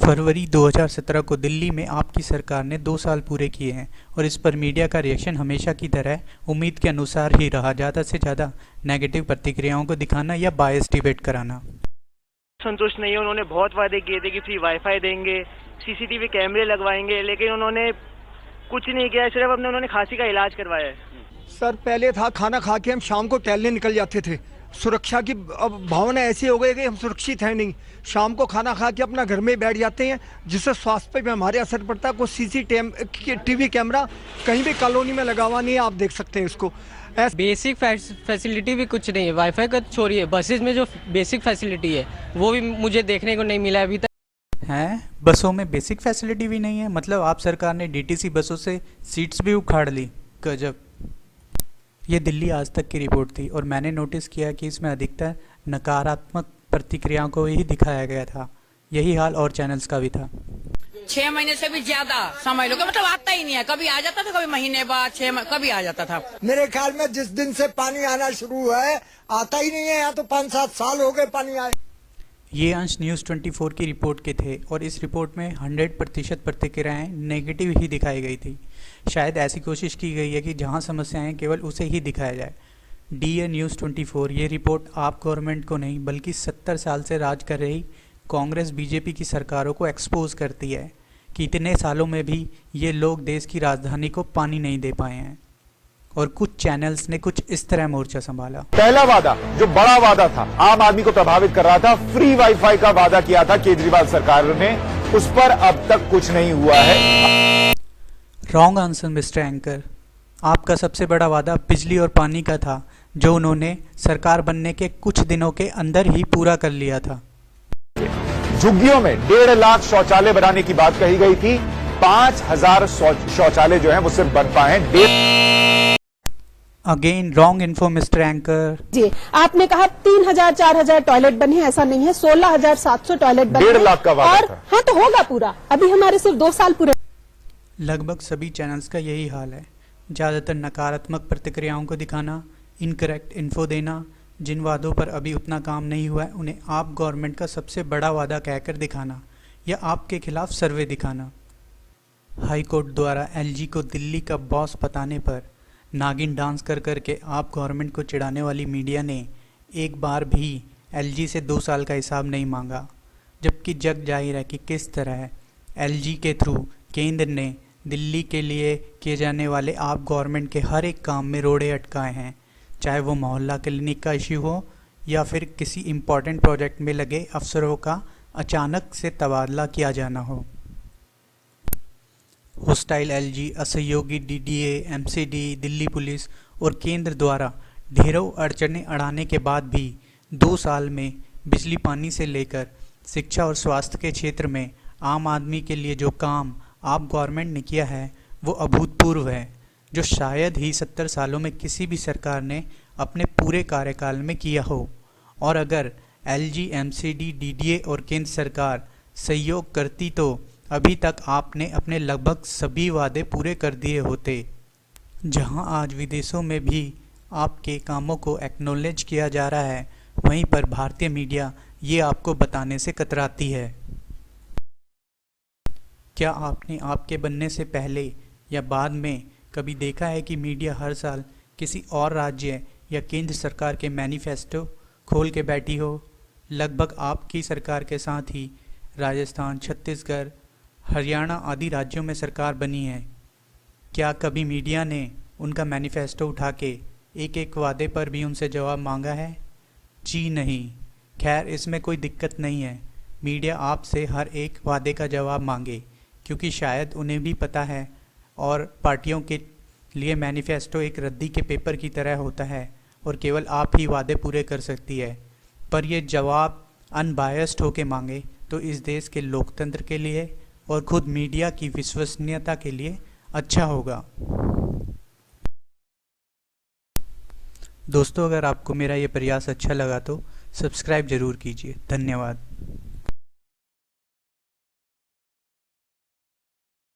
फरवरी 2017 को दिल्ली में आपकी सरकार ने 2 साल पूरे किए हैं और इस पर मीडिया का रिएक्शन हमेशा की तरह उम्मीद के अनुसार ही रहा। ज़्यादा से ज़्यादा नेगेटिव प्रतिक्रियाओं को दिखाना या बायस डिबेट कराना। संतुष्ट नहीं है। उन्होंने बहुत वादे किए थे कि फ्री वाईफाई देंगे, सीसीटीवी कैमरे लगवाएंगे, लेकिन उन्होंने कुछ नहीं किया। सिर्फ उन्होंने खांसी का इलाज करवाया है। सर पहले था खाना खा के हम शाम को टहलने निकल जाते थे। सुरक्षा की अब भावना ऐसी हो गई कि हम सुरक्षित हैं नहीं। शाम को खाना खा के अपना घर में बैठ जाते हैं, जिससे स्वास्थ्य पे हमारे असर पड़ता है। कोई सीसीटीवी कैमरा कहीं भी कॉलोनी में लगा हुआ नहीं है, आप देख सकते हैं इसको। बेसिक फैसिलिटी भी कुछ नहीं है। वाईफाई का छोड़िए, बसेज में जो बेसिक फैसिलिटी है वो भी मुझे देखने को नहीं मिला अभी तक। हैं, बसों में बेसिक फैसिलिटी भी नहीं है? मतलब आप सरकार ने डीटीसी बसों से सीट्स भी उखाड़ ली। गजब। ये दिल्ली आज तक की रिपोर्ट थी और मैंने नोटिस किया कि इसमें अधिकतर नकारात्मक प्रतिक्रियाओं को ही दिखाया गया था। यही हाल और चैनल्स का भी था। 6 महीने से भी ज्यादा समय लोग मतलब आता ही नहीं है। कभी आ जाता था, कभी महीने बाद, कभी आ जाता था। मेरे ख्याल में जिस दिन से पानी आना शुरू हुआ है आता ही नहीं है। यहाँ तो 5-7 साल हो गए पानी आए। ये अंश न्यूज़ 24 की रिपोर्ट के थे और इस रिपोर्ट में 100% प्रतिक्रियाएं नेगेटिव ही दिखाई गई थी। शायद ऐसी कोशिश की गई है कि जहां समस्याएं केवल उसे ही दिखाया जाए। डियर न्यूज़ 24, ये रिपोर्ट आप गवर्नमेंट को नहीं बल्कि 70 साल से राज कर रही कांग्रेस बीजेपी की सरकारों को एक्सपोज करती है कि इतने सालों में भी ये लोग देश की राजधानी को पानी नहीं दे पाए हैं। और कुछ चैनल्स ने कुछ इस तरह मोर्चा संभाला। पहला वादा जो बड़ा वादा था, आम आदमी को प्रभावित कर रहा था, फ्री वाईफाई का वादा किया था केजरीवाल सरकार ने, उस पर अब तक कुछ नहीं हुआ है। Wrong answer mister anchor. आपका सबसे बड़ा वादा बिजली और पानी का था, जो उन्होंने सरकार बनने के कुछ दिनों के अंदर ही पूरा कर लिया था। झुग्गियों में 1.5 लाख शौचालय बनाने की बात कही गई थी। 5,000 शौचालय जो है वो सिर्फ बन पाए हैं। Again wrong info mister anchor ji. आपने कहा 3,000-4,000 टॉयलेट बने हैं, ऐसा नहीं है। 16,700 टॉयलेट बने। 1.5 लाख का वादा और था। हाँ, तो होगा पूरा। अभी हमारे सिर्फ 2 साल पूरे। लगभग सभी चैनल्स का यही हाल है। ज़्यादातर नकारात्मक प्रतिक्रियाओं को दिखाना, इनकरेक्ट इन्फो देना, जिन वादों पर अभी उतना काम नहीं हुआ है उन्हें आप गवर्नमेंट का सबसे बड़ा वादा कहकर दिखाना या आपके खिलाफ सर्वे दिखाना। हाई कोर्ट द्वारा एलजी को दिल्ली का बॉस बताने पर नागिन डांस कर करके आप गवर्नमेंट को चिढ़ाने वाली मीडिया ने एक बार भी एलजी से 2 साल का हिसाब नहीं मांगा, जबकि जग जाहिर है कि किस तरह एलजी के थ्रू केंद्र ने दिल्ली के लिए किए जाने वाले आप गवर्नमेंट के हर एक काम में रोड़े अटकाए हैं, चाहे वो मोहल्ला क्लिनिक का इश्यू हो या फिर किसी इम्पॉर्टेंट प्रोजेक्ट में लगे अफसरों का अचानक से तबादला किया जाना हो। होस्टाइल एलजी, असहयोगी डीडीए, एमसीडी, दिल्ली पुलिस और केंद्र द्वारा ढेरों अड़चनें अड़ाने के बाद भी 2 साल में बिजली पानी से लेकर शिक्षा और स्वास्थ्य के क्षेत्र में आम आदमी के लिए जो काम आप गवर्नमेंट ने किया है वो अभूतपूर्व है, जो शायद ही 70 सालों में किसी भी सरकार ने अपने पूरे कार्यकाल में किया हो। और अगर एलजी, एमसीडी, डीडीए और केंद्र सरकार सहयोग करती तो अभी तक आपने अपने लगभग सभी वादे पूरे कर दिए होते। जहां आज विदेशों में भी आपके कामों को एक्नॉलेज किया जा रहा है, वहीं पर भारतीय मीडिया ये आपको बताने से कतराती है। क्या आपने आपके बनने से पहले या बाद में कभी देखा है कि मीडिया हर साल किसी और राज्य या केंद्र सरकार के मैनिफेस्टो खोल के बैठी हो? लगभग आपकी सरकार के साथ ही राजस्थान, छत्तीसगढ़, हरियाणा आदि राज्यों में सरकार बनी है। क्या कभी मीडिया ने उनका मैनिफेस्टो उठा के एक एक वादे पर भी उनसे जवाब मांगा है? जी नहीं। खैर, इसमें कोई दिक्कत नहीं है मीडिया आपसे हर एक वादे का जवाब मांगे, क्योंकि शायद उन्हें भी पता है और पार्टियों के लिए मैनिफेस्टो एक रद्दी के पेपर की तरह होता है और केवल आप ही वादे पूरे कर सकती है। पर ये जवाब अनबायस्ड होके मांगे तो इस देश के लोकतंत्र के लिए और खुद मीडिया की विश्वसनीयता के लिए अच्छा होगा। दोस्तों, अगर आपको मेरा ये प्रयास अच्छा लगा तो सब्सक्राइब ज़रूर कीजिए। धन्यवाद।